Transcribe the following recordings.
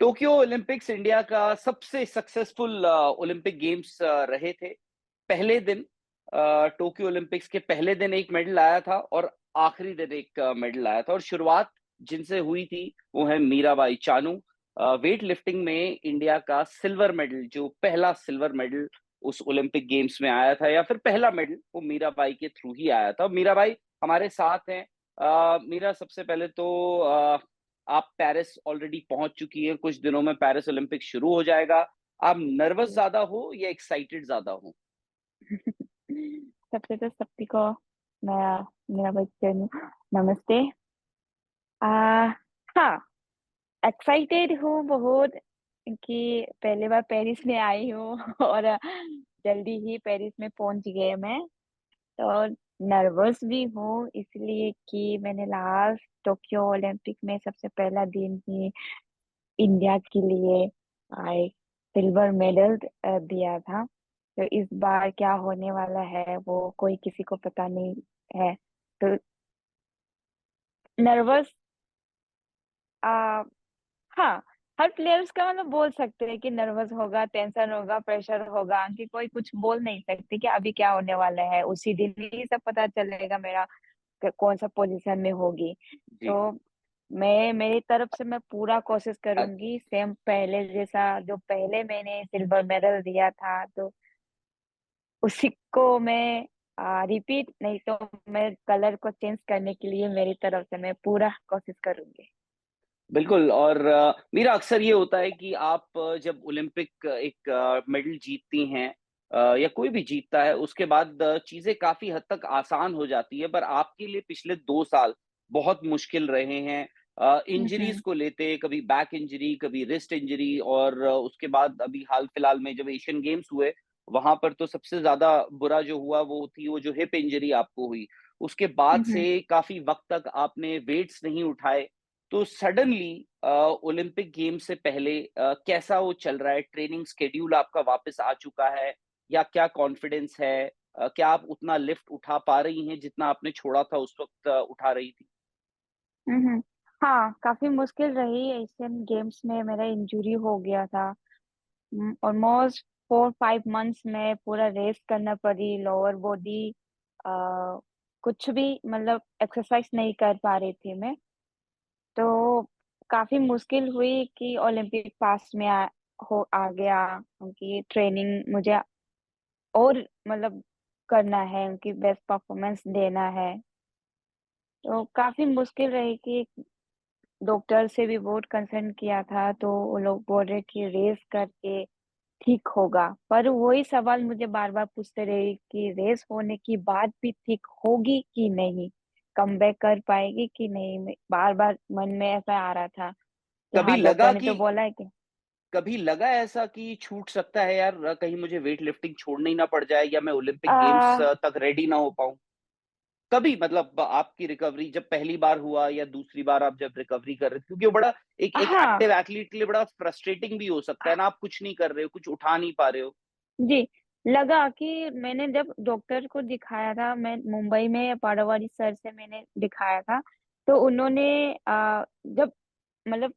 Tokyo Olympics India का सबसे successful Olympic games रहे थे। पहले दिन टोक्यो ओलंपिक्स के पहले दिन एक मेडल आया था और आखिरी दिन एक मेडल आया था और शुरुआत जिनसे हुई थी वो है मीराबाई चानू। वेट लिफ्टिंग में इंडिया का सिल्वर मेडल जो पहला सिल्वर मेडल उस ओलंपिक गेम्स में आया था या फिर पहला मेडल वो मीराबाई के थ्रू ही आया था। मीराबाई हमारे साथ हैं। मीरा सबसे पहले तो आप पेरिस ऑलरेडी पहुंच चुकी हैं, कुछ दिनों में पेरिस ओलंपिक शुरू हो जाएगा। आप नर्वस जी। ज़्यादा हो या एक्साइटेड ज़्यादा हो? सबसे तो सभी को मेरा मेरा बच्चन नमस्ते। आ, हाँ, एक्साइटेड हूँ बहुत कि पहली बार पेरिस में आई हूँ और जल्दी ही पेरिस में पहुंच गए मैं। तो नर्वस भी हूँ इसलिए कि मैंने लास्ट टोक्यो ओलंपिक में सबसे पहला दिन ही इंडिया के लिए एक सिल्वर मेडल दिया था। तो इस बार क्या होने वाला है वो कोई किसी को पता नहीं है। तो नर्वस आ हाँ, हर प्लेयर्स का मतलब बोल सकते हैं कि नर्वस होगा, टेंशन होगा, प्रेशर होगा कि कोई कुछ बोल नहीं सकते कि अभी क्या होने वाला है। उसी दिन ही सब पता चलेगा मेरा कौन सा पोजीशन में होगी। जी। तो मैं मेरी तरफ से मैं पूरा कोशिश अ, करूंगी सेम पहले जैसा जो पहले मैंने सिल्वर मेडल दिया था तो उसी को मैं रिपीट नहीं तो मैं कलर को चेंज करने के लिए मेरी तरफ से मैं पूरा कोशिश करूंगी। बिल्कुल और मेरा अक्सर ये होता है कि आप जब ओलंपिक एक मेडल जीतती हैं या कोई भी जीतता है, उसके बाद चीज़ें काफ़ी हद तक आसान हो जाती है, पर आपके लिए पिछले 2 साल बहुत मुश्किल रहे हैं। इंजरीज़ हम्म। को लेते, कभी बैक इंजरी, कभी रिस्ट इंजरी और उसके बाद अभी हाल-फिलहाल में जब एशियन गेम्स हुए, वहाँ पर तो सबसे ज़्यादा बुरा जो हुआ वो थी वो जो हिप इंजरी आपको हुई। उसके बाद हम्म। से काफ़ी वक़्त तक आपने वेट्स नहीं उठाए, तो सडनली ओलंपिक गेम से पहले कैसा वो चल रहा है? ट्रेनिंग शेड्यूल आपका वापस आ चुका है या क्या कॉन्फिडेंस है? क्या आप उतना लिफ्ट उठा पा रही हैं जितना आपने छोड़ा था उस वक़्त उठा रही थी? हम्म। हाँ, काफी मुश्किल रही एशियन गेम्स में मेरा इंजरी हो गया था। ऑलमोस्ट 4-5 मंथ्स में पूरा रेस्ट करना पड़ी लोअर बॉडी। कुछ भी मतलब एक्सरसाइज नहीं कर पा रही थी मैं। तो काफी मुश्किल हुई कि ओलंपिक पास में आ गया उनकी ट्रेनिंग मुझे और मतलब करना है उनकी बेस्ट परफॉर्मेंस देना है। तो काफी मुश्किल रही कि डॉक्टर से भी बहुत कंसर्न किया था तो वो लोग बोल रहे कि रेस करके ठीक होगा। पर वही सवाल मुझे बार बार पूछते रहे कि रेस होने की बाद भी ठीक होगी कि नहीं, कमबैक कर पाएगी कि नहीं। बार बार मन में ऐसा आ रहा था कि कभी हाँ डॉक्टर लगा ने कि तो बोला है कि कभी लगा ऐसा कि छूट सकता है यार, कहीं मुझे वेट लिफ्टिंग छोड़ना ही ना पड़ जाए या मैं ओलंपिक गेम्स आ, तक रेडी ना हो पाऊँ? कभी मतलब आपकी रिकवरी जब पहली बार हुआ या दूसरी बार आप जब रिकवरी कर रहे थे क्योंकि वो बड़ा एक हाँ एक्टिव एथलीट के लिए बड़ा फ्रस्ट्रेटिंग भी हो सकता है ना, आप कुछ नहीं कर रहे हो, कुछ उठा नहीं पा रहे हो। जी, लगा कि मैंने जब डॉक्टर को दिखाया था, मैं मुंबई में पाड़ावाड़ी सर से मैंने दिखाया था। तो उन्होंने जब मतलब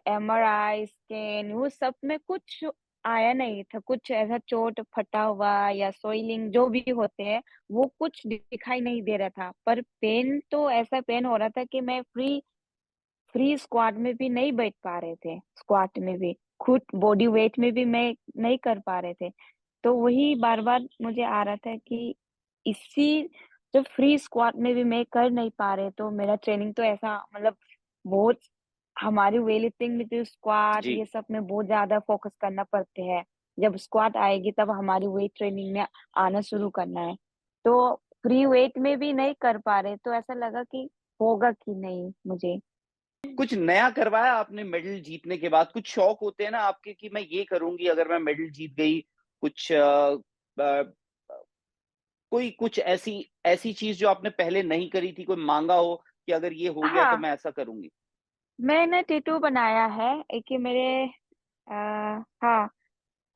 एमआरआई स्कैन वो सब में कुछ आया नहीं था, कुछ ऐसा चोट फटा हुआ या सोइलिंग जो भी होते हैं वो कुछ दिखाई नहीं दे रहा था। पर पेन तो ऐसा पेन हो रहा था कि मैं फ्री फ्री स्क्वाट में भी नहीं बैठ पा रहे थे, स्क्वाट में भी खुद बॉडी वेट में भी मैं नहीं कर पा रहे थे। तो वही बार बार मुझे आ रहा था कि इसी जो फ्री स्क्वाट में भी मैं कर नहीं पा रहे तो मेरा ट्रेनिंग तो ऐसा मतलब बहुत हमारी वेट लिफ्टिंग में जो स्क्वाट जी। ये सब में बहुत ज्यादा फोकस करना पड़ते हैं। जब स्क्वाट आएगी तब हमारी वेट ट्रेनिंग में आना शुरू करना है। तो फ्री वेट में भी नहीं कर पा रहे तो ऐसा लगा कि होगा कि नहीं मुझे। कुछ नया करवाया आपने मेडल जीतने के बाद? कुछ शौक होते हैं ना आपके कि मैं ये करूँगी अगर मैं मेडल जीत गई, कुछ ब कोई कुछ ऐसी ऐसी चीज़ जो आपने पहले नहीं करी थी, कोई माँगा हो कि अगर ये हो गया तो हाँ, मैं ऐसा करूँगी? मैंने टैटू बनाया है एक ये मेरे हाँ,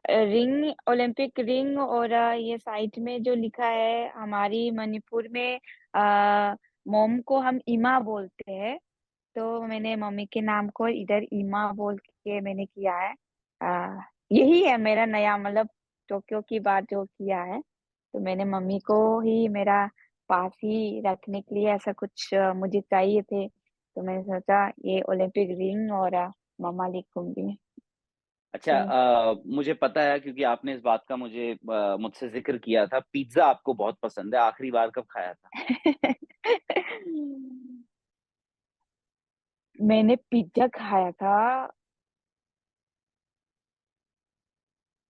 रिंग ओलंपिक रिंग और ये साइड में जो लिखा है हमारी मणिपुर में मोम को हम इमा बोलते हैं। तो मैंने मम्मी के नाम को इधर ईमा बोल के मैंने किया है। यही है मेरा नया मतलब टोक्यो की बात जो किया है। तो मैंने मम्मी को ही मेरा पास ही रखने के लिए ऐसा कुछ मुझे चाहिए थे, तो मैंने सोचा ये ओलंपिक रिंग और मम्मा लिखूंगी। अच्छा, तो मुझे पता है क्योंकि आपने इस बात का मुझसे जिक्र किया था, पिज्जा आपको बहुत पसंद है। आखिरी बार कब खाया था? मैंने पिज्जा खाया था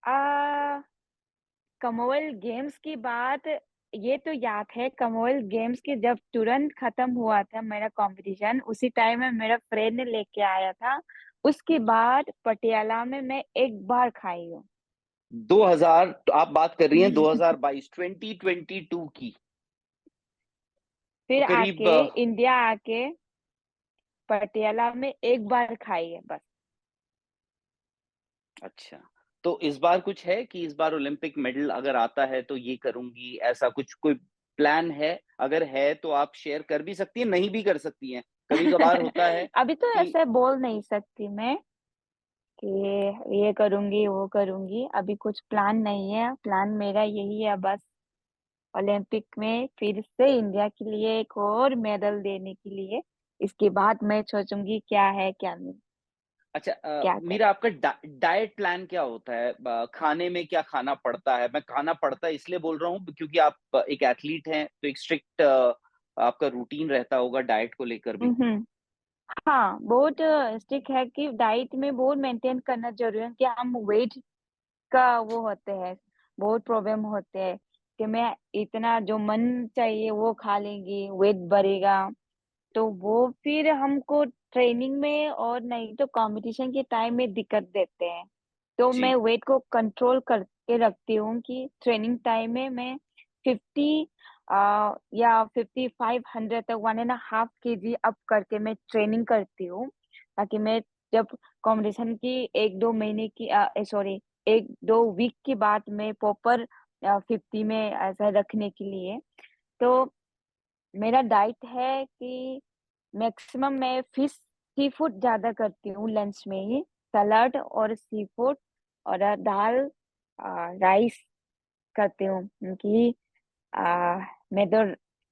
आ कॉमनवेल्थ गेम्स की बात, ये तो याद है। कॉमनवेल्थ गेम्स के जब तुरंत खत्म हुआ था मेरा कंपटीशन, उसी टाइम में मेरा फ्रेंड ने लेके आया था। उसके बाद पटियाला में मैं एक बार खाई हूँ। 2000, तो आप बात कर रही हैं 2022, 2022 की। तो फिर करीब आके इंडिया आके पटियाला में एक बार खाई है बस। अच्छा, तो इस बार कुछ है कि इस बार ओलंपिक मेडल अगर आता है तो ये करूंगी, ऐसा कुछ कोई प्लान है? अगर है तो आप शेयर कर भी सकती हैं, नहीं भी कर सकती हैं। कभी कभार होता है अभी तो कि ऐसे बोल नहीं सकती मैं कि ये करूंगी वो करूंगी। अभी कुछ प्लान नहीं है। प्लान मेरा यही है बस, ओलंपिक में फिर से इंडिया के लिए एक और मेडल देने के लिए। इसके बाद मैं सोचूंगी क्या है क्या नहीं, अच्छा, क्या मीरा, करें। आपका डाइट प्लान क्या होता है? खाने में क्या खाना पड़ता है? मैं खाना पड़ता है इसलिए बोल रहा हूँ क्योंकि आप एक एथलीट हैं, तो एक स्ट्रिक्ट आपका रूटीन रहता होगा डाइट को लेकर भी। हम्म। हाँ, बहुत स्टिक है कि डाइट में बहुत मेंटेन करना जरूरी है कि हम वेट का वो होते हैं, बहुत प्रॉब्लम होते हैं कि मैं इतना जो मन चाहिए वो खा लेंगी, वेट बढ़ेगा। तो वो फिर हमको ट्रेनिंग में और नहीं तो कंपटीशन के टाइम में दिक्कत देते हैं। तो मैं जी, वेट को कंट्रोल करके रखती हूँ कि ट्रेनिंग टाइम में मैं 50 या 5500 तक 1.5 kg अप करके मैं ट्रेनिंग करती हूँ, ताकि मैं जब कंपटीशन की एक दो महीने की सॉरी एक दो वीक के बाद में प्रॉपर 50 में ऐसा रखने के लिए। तो मेरा डाइट है कि मैक्सिमम मैं फिश सी फूड ज्यादा करती हूँ लंच में ही, सलाद और सी फूड और दाल राइस करती हूँ क्योंकि मैं तो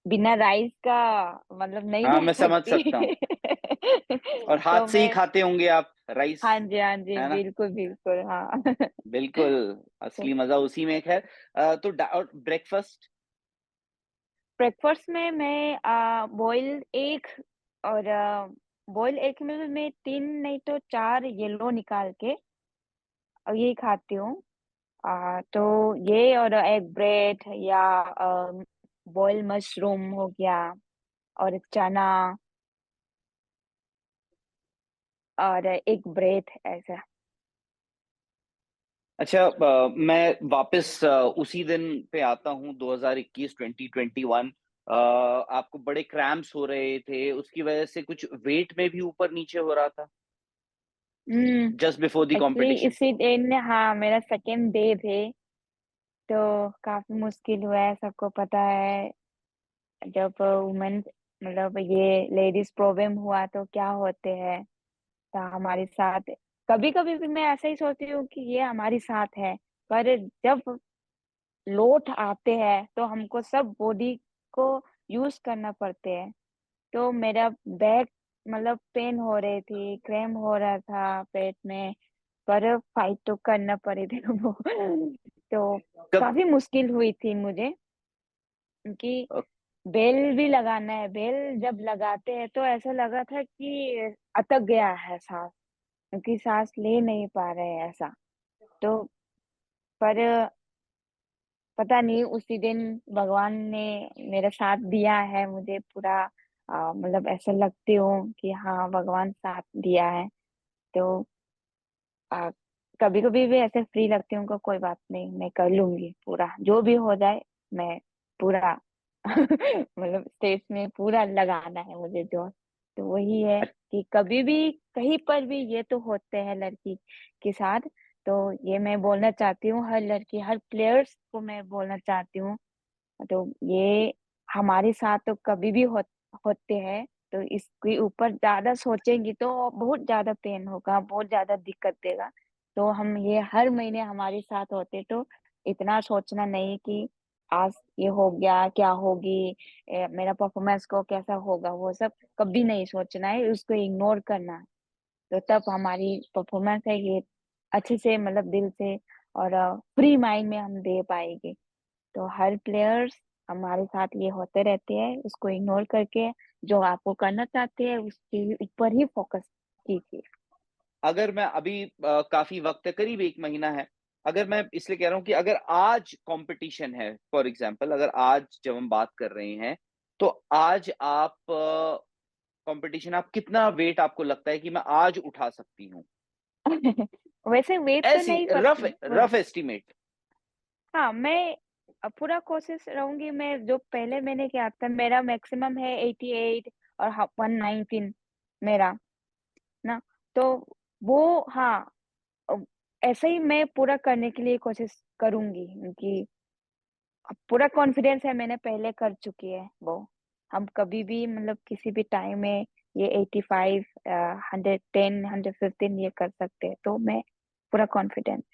बिना राइस का मतलब नहीं हाँ, रह मैं समझ सकता सकती। हूँ। और हाथ तो से ही मैं खाते होंगे आप राइस, हाँ जी है ना? बिल्कुल बिल्कुल हाँ। बिल्कुल, तो असली मजा उसी में है। तो और ब्रेकफास्ट? ब्रेकफास्ट में मैं बॉइल्ड एग और बॉइल्ड एग में भी मैं 3 नहीं तो 4 येलो निकाल के और यही खाती हूँ। तो ये और एग ब्रेड या बॉइल्ड मशरूम हो गया और चना और एक ब्रेड ऐसा। अच्छा, मैं वापस उसी दिन पे आता हूँ, 2021, 2021। आपको बड़े क्रैम्प्स हो रहे थे, उसकी वजह से कुछ वेट में भी ऊपर नीचे हो रहा था हम्म। Just before the actually competition. इसी दिन हाँ मेरा सेकेंड डे थे, तो काफी मुश्किल हुआ है, सबको पता है। जब वुमेन मतलब ये लेडीज प्रॉब्लम हुआ तो क्या होते हैं, तो हमारे साथ कभी कभी भी मैं ऐसा ही सोचती हूँ कि ये हमारी साथ है। पर जब लोट आते हैं तो हमको सब बॉडी को यूज करना पड़ते हैं। तो मेरा बैक मतलब पेन हो रही थी, क्रैम्प हो रहा था पेट में, पर फाइट तो करना पड़े थे वो। तो कब? काफी मुश्किल हुई थी मुझे क्योंकि बेल भी लगाना है। बेल जब लगाते हैं तो ऐसा लगा था कि अटक गया है सांस, क्योंकि सांस ले नहीं पा रहे हैं ऐसा। तो पर पता नहीं उसी दिन भगवान ने मेरा साथ दिया है मुझे पूरा। मतलब ऐसा लगती हूँ कि हाँ भगवान साथ दिया है। तो आ, कभी कभी भी ऐसे फ्री लगती हूँ कि कोई बात नहीं, मैं कर लूंगी पूरा जो भी हो जाए। मैं पूरा मतलब स्टेज में पूरा लगाना है मुझे जो। तो वही है कि कभी भी कहीं पर भी ये तो होते हैं लड़की के साथ। तो ये मैं बोलना चाहती हूँ हर लड़की हर प्लेयर्स को मैं बोलना चाहती हूँ। तो ये हमारे साथ तो कभी भी होते हैं। तो इसके ऊपर ज़्यादा सोचेंगी तो बहुत ज़्यादा पेन होगा, बहुत ज़्यादा दिक्कत देगा। तो हम ये हर महीने हमारे साथ होते तो इतना सोचना नहीं कि आज ये हो गया, क्या होगी मेरा परफॉर्मेंस को कैसा होगा, वो सब कभी नहीं सोचना है, उसको इग्नोर करना है। तो तब हमारी परफॉर्मेंस है ये अच्छे से मतलब दिल से और फ्री माइंड में हम दे पाएँगे। तो हर प्लेयर्स हमारे साथ ये होते रहते हैं, उसको इग्नोर करके जो आपको करना चाहते हैं उसके ऊपर ही फोकस कीजिए। अगर मैं अभी काफ़ी वक़्त है, करीब 1 महीना है। अगर मैं इसलिए कह रहा हूँ कि अगर आज कॉम्पिटिशन है, फॉर एग्ज़ाम्पल अगर आज जब हम बात कर रहे हैं, तो आज आप कॉम्पिटिशन आप कितना वेट आपको लगता है कि मैं आज उठा सकती हूँ? वैसे वेट तो ऐसी नहीं रफ़ पड़ती रफ़ एस्टीमेट। हाँ, मैं पूरा कोशिश रहूँगी मैं जो पहले मैंने किया था मेरा मैक्सिमम है 88 और 119 मेरा ना, तो वो हाँ, अ, ऐसे ही मैं पूरा करने के लिए कोशिश करूँगी कि पूरा कॉन्फिडेंस है मैंने पहले कर चुकी है वो। हम कभी भी मतलब किसी भी टाइम में ये 85 110, 115 ये कर सकते हैं, तो मैं पूरा कॉन्फिडेंट